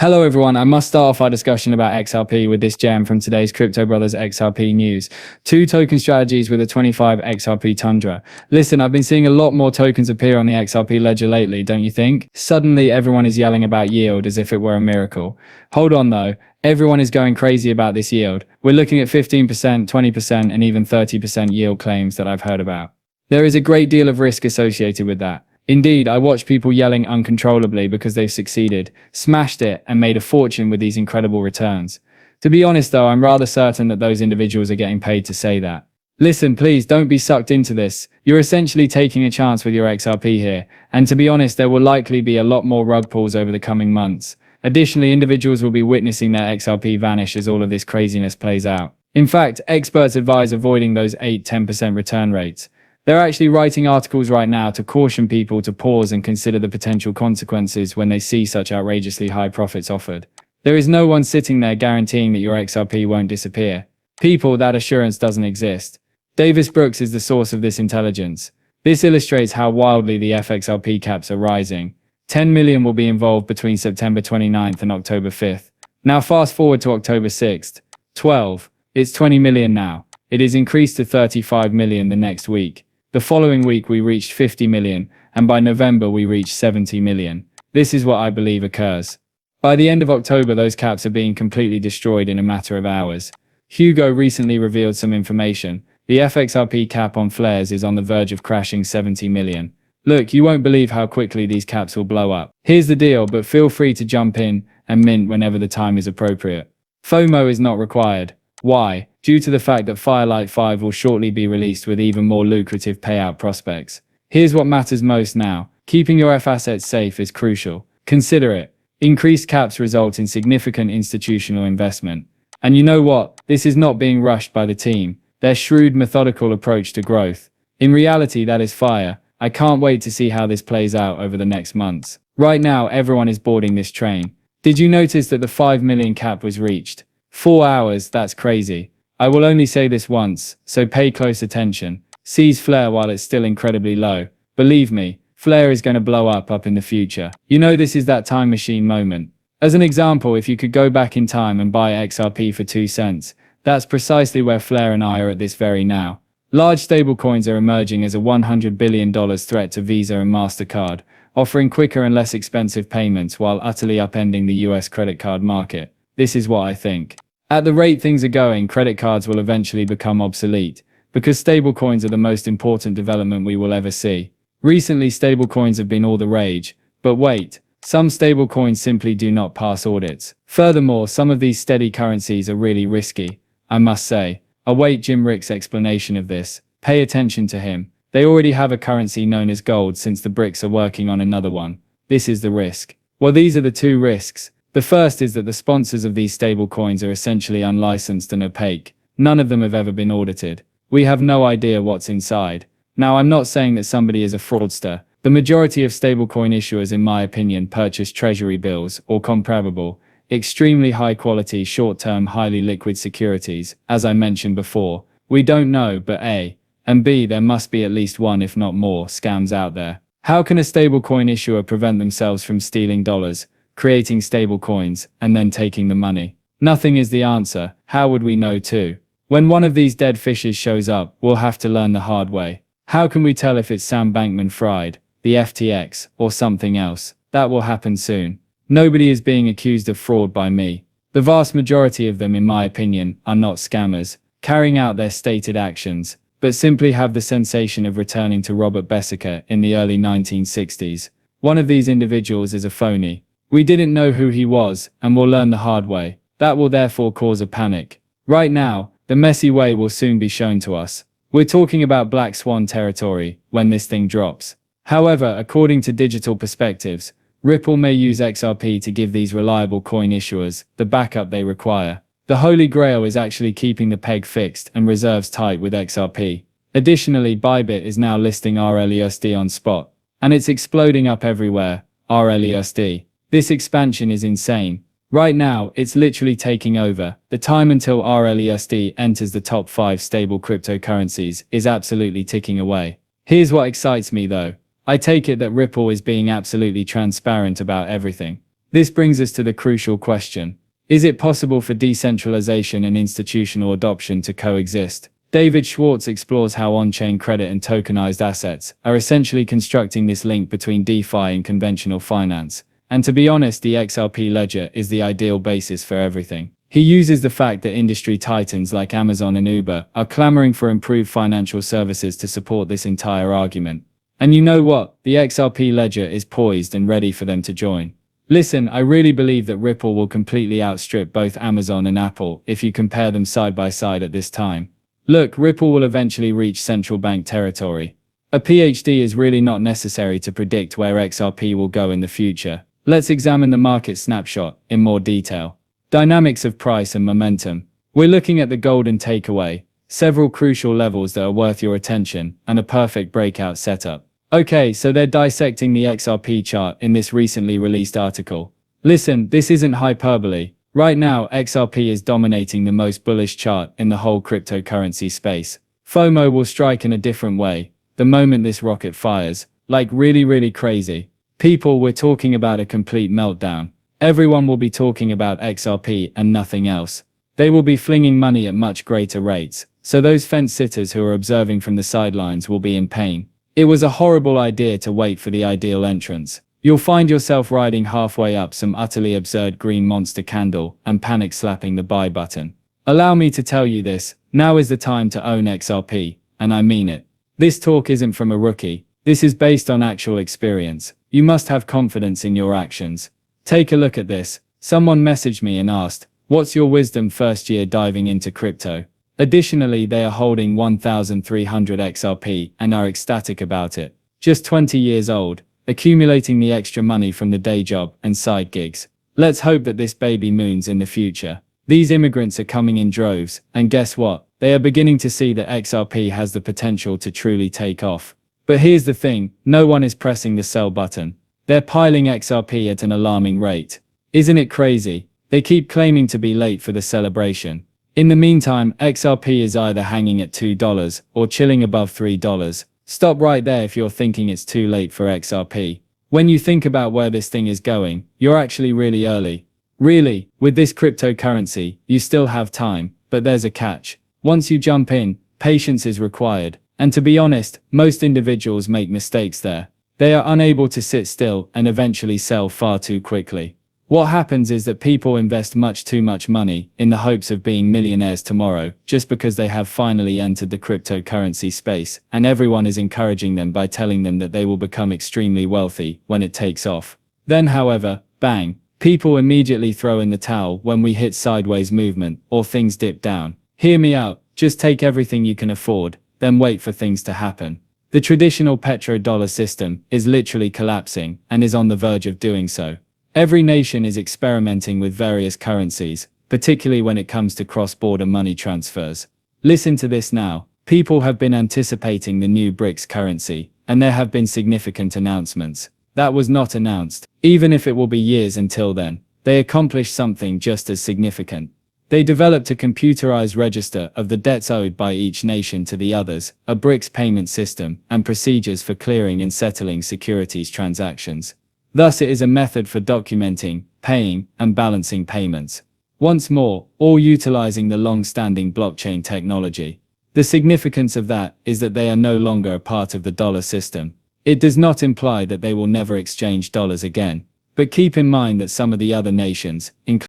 Hello everyone, I must start off our discussion about XRP with this gem from today's Crypto Brothers XRP news. 2 token strategies with a 25 XRP Tundra. Listen, I've been seeing a lot more tokens appear on the XRP ledger lately, don't you think? Suddenly everyone is yelling about yield as if it were a miracle. Hold on though, everyone is going crazy about this yield. We're looking at 15%, 20% and even 30% yield claims that I've heard about. There is a great deal of risk associated with that. Indeed, I watch people yelling uncontrollably because they've succeeded, smashed it, and made a fortune with these incredible returns. To be honest though, I'm rather certain that those individuals are getting paid to say that. Listen, please don't be sucked into this. You're essentially taking a chance with your XRP here, and to be honest, there will likely be a lot more rug pulls over the coming months. Additionally, individuals will be witnessing their XRP vanish as all of this craziness plays out. In fact, experts advise avoiding those 8–10% return rates. They're actually writing articles right now to caution people to pause and consider the potential consequences when they see such outrageously high profits offered. There is no one sitting there guaranteeing that your XRP won't disappear. People, that assurance doesn't exist. Davis Brooks is the source of this intelligence. This illustrates how wildly the FXRP caps are rising. 10 million will be involved between September 29th and October 5th. Now fast forward to October 6th. 12. It's 20 million now. It is increased to 35 million the next week. The following week we reached 50 million, and by November we reached 70 million. This is what I believe occurs. By the end of October, those caps are being completely destroyed in a matter of hours. Hugo recently revealed some information. The FXRP cap on flares is on the verge of crashing 70 million. Look, you won't believe how quickly these caps will blow up. Here's the deal, but feel free to jump in and mint whenever the time is appropriate. FOMO is not required. Why? Due to the fact that Firelight 5 will shortly be released with even more lucrative payout prospects. Here's what matters most now. Keeping your F assets safe is crucial. Consider it. Increased caps result in significant institutional investment. And you know what? This is not being rushed by the team. Their shrewd, methodical approach to growth. In reality, that is fire. I can't wait to see how this plays out over the next months. Right now, everyone is boarding this train. Did you notice that the 5 million cap was reached? 4 hours, that's crazy. I will only say this once, so pay close attention. Seize Flare while it's still incredibly low. Believe me, Flare is going to blow up in the future. You know, this is that time machine moment. As an example, if you could go back in time and buy XRP for 2 cents, that's precisely where Flare and I are at this very now. Large stablecoins are emerging as a $100 billion threat to Visa and MasterCard, offering quicker and less expensive payments while utterly upending the US credit card market. This is what I think. At the rate things are going, credit cards will eventually become obsolete, because stablecoins are the most important development we will ever see. Recently, stablecoins have been all the rage, but wait, some stablecoins simply do not pass audits. Furthermore, some of these steady currencies are really risky, I must say. Await Jim Rick's explanation of this. Pay attention to him. They already have a currency known as gold since the BRICS are working on another one. This is the risk. Well, these are the 2 risks. The first is that the sponsors of these stablecoins are essentially unlicensed and opaque. None of them have ever been audited. We have no idea what's inside. Now, I'm not saying that somebody is a fraudster. The majority of stablecoin issuers, in my opinion, purchase treasury bills or comparable, extremely high-quality, short-term, highly liquid securities. As I mentioned before, we don't know, but A, and B, there must be at least one, if not more, scams out there. How can a stablecoin issuer prevent themselves from stealing dollars, creating stable coins, and then taking the money? Nothing is the answer. How would we know too? When one of these dead fishes shows up, we'll have to learn the hard way. How can we tell if it's Sam Bankman-Fried, the FTX, or something else? That will happen soon. Nobody is being accused of fraud by me. The vast majority of them, in my opinion, are not scammers, carrying out their stated actions, but simply have the sensation of returning to Robert Bessica in the early 1960s. One of these individuals is a phony. We didn't know who he was, and we'll learn the hard way. That will therefore cause a panic. Right now, the messy way will soon be shown to us. We're talking about black swan territory when this thing drops. However, according to Digital Perspectives, Ripple may use XRP to give these reliable coin issuers the backup they require. The Holy Grail is actually keeping the peg fixed and reserves tight with XRP. Additionally, Bybit is now listing RLUSD on spot, and it's exploding up everywhere. RLUSD. This expansion is insane. Right now, it's literally taking over. The time until RLUSD enters the top 5 stable cryptocurrencies is absolutely ticking away. Here's what excites me though. I take it that Ripple is being absolutely transparent about everything. This brings us to the crucial question. Is it possible for decentralization and institutional adoption to coexist? David Schwartz explores how on-chain credit and tokenized assets are essentially constructing this link between DeFi and conventional finance. And to be honest, the XRP ledger is the ideal basis for everything. He uses the fact that industry titans like Amazon and Uber are clamoring for improved financial services to support this entire argument. And you know what? The XRP ledger is poised and ready for them to join. Listen, I really believe that Ripple will completely outstrip both Amazon and Apple if you compare them side by side at this time. Look, Ripple will eventually reach central bank territory. A PhD is really not necessary to predict where XRP will go in the future. Let's examine the market snapshot in more detail. Dynamics of price and momentum. We're looking at the golden takeaway, several crucial levels that are worth your attention, and a perfect breakout setup. Okay, so they're dissecting the XRP chart in this recently released article. Listen, this isn't hyperbole. Right now, XRP is dominating the most bullish chart in the whole cryptocurrency space. FOMO will strike in a different way the moment this rocket fires, like really crazy. People, we're talking about a complete meltdown. Everyone will be talking about XRP and nothing else. They will be flinging money at much greater rates, so those fence sitters who are observing from the sidelines will be in pain. It was a horrible idea to wait for the ideal entrance. You'll find yourself riding halfway up some utterly absurd green monster candle and panic slapping the buy button. Allow me to tell you this, now is the time to own XRP, and I mean it. This talk isn't from a rookie, this is based on actual experience. You must have confidence in your actions. Take a look at this. Someone messaged me and asked, what's your wisdom first year diving into crypto? Additionally, they are holding 1,300 XRP and are ecstatic about it. Just 20 years old. Accumulating the extra money from the day job and side gigs. Let's hope that this baby moons in the future. These immigrants are coming in droves, and guess what? They are beginning to see that XRP has the potential to truly take off. But here's the thing, no one is pressing the sell button. They're piling XRP at an alarming rate. Isn't it crazy? They keep claiming to be late for the celebration. In the meantime, XRP is either hanging at $2 or chilling above $3. Stop right there if you're thinking it's too late for XRP. When you think about where this thing is going, you're actually really early. Really, with this cryptocurrency, you still have time, but there's a catch. Once you jump in, patience is required. And to be honest, most individuals make mistakes there. They are unable to sit still and eventually sell far too quickly. What happens is that people invest much too much money in the hopes of being millionaires tomorrow just because they have finally entered the cryptocurrency space, and everyone is encouraging them by telling them that they will become extremely wealthy when it takes off. Then, however, bang, people immediately throw in the towel when we hit sideways movement or things dip down. Hear me out, just take everything you can afford, then wait for things to happen. The traditional petrodollar system is literally collapsing and is on the verge of doing so. Every nation is experimenting with various currencies, particularly when it comes to cross-border money transfers. Listen to this now. People have been anticipating the new BRICS currency, and there have been significant announcements. That was not announced. Even if it will be years until then, they accomplished something just as significant. They developed a computerized register of the debts owed by each nation to the others, a BRICS payment system, and procedures for clearing and settling securities transactions. Thus, it is a method for documenting, paying, and balancing payments. Once more, all utilizing the long-standing blockchain technology. The significance of that is that they are no longer a part of the dollar system. It does not imply that they will never exchange dollars again. But keep in mind that some of the other nations, including